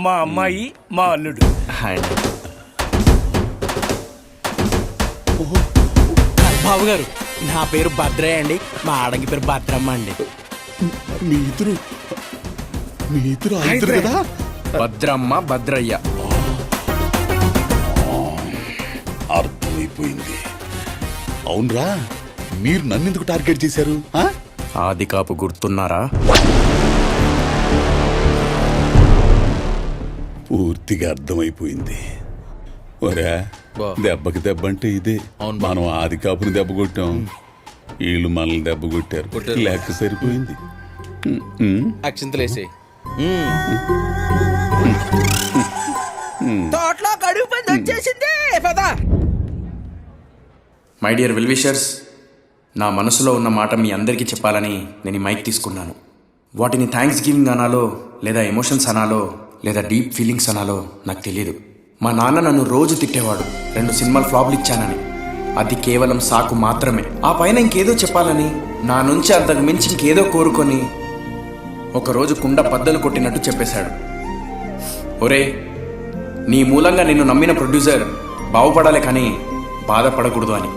మా అమ్మాయి మా అల్లుడు. హాయ్ అండి. బాబు గారు, నా పేరు భద్రయ్య అండి, మా ఆడంగి పేరు భద్రమ్మ అండి. మీ ఇద్దరు ఇద్దరు కదా? భద్రమ్మ భద్రయ్య. అర్థమైపోయింది. అవునరా, మీరు నన్ను ఎందుకు టార్గెట్ చేశారు? ఆది కాపు గుర్తున్నారా? పూర్తిగా అర్థమైపోయింది. ఒరే, దెబ్బకి దెబ్బ అంటే ఇదే. మనం ఆది కాపుని దెబ్బ కొట్టాం, వీళ్ళు మనల్ని దెబ్బ కొట్టారు. లెక్క సరిపోయింది. అక్షింతలేసే తోటలో కడుపు పంది వచ్చేసింది. పదా మై డియర్ వెల్ విషర్స్, నా మనసులో ఉన్న మాట మీ అందరికీ చెప్పాలని నేను ఈ మైక్ తీసుకున్నాను. వాటిని థ్యాంక్స్ గివింగ్ అనాలో, లేదా ఎమోషన్స్ అనాలో, లేదా డీప్ ఫీలింగ్స్ అనాలో నాకు తెలియదు. మా నాన్న నన్ను రోజు తిట్టేవాడు 2 సినిమాలు ఫ్లాప్లు ఇచ్చానని. అది కేవలం సాకు మాత్రమే. ఆ పైన ఇంకేదో చెప్పాలని, నా నుంచి అంతకు మించి ఇంకేదో కోరుకొని ఒకరోజు కుండ బద్దలు కొట్టినట్టు చెప్పేశాడు. ఒరే, నీ మూలంగా నిన్ను నమ్మిన ప్రొడ్యూసర్ బాగుపడాలి కానీ బాధపడకూడదు అని.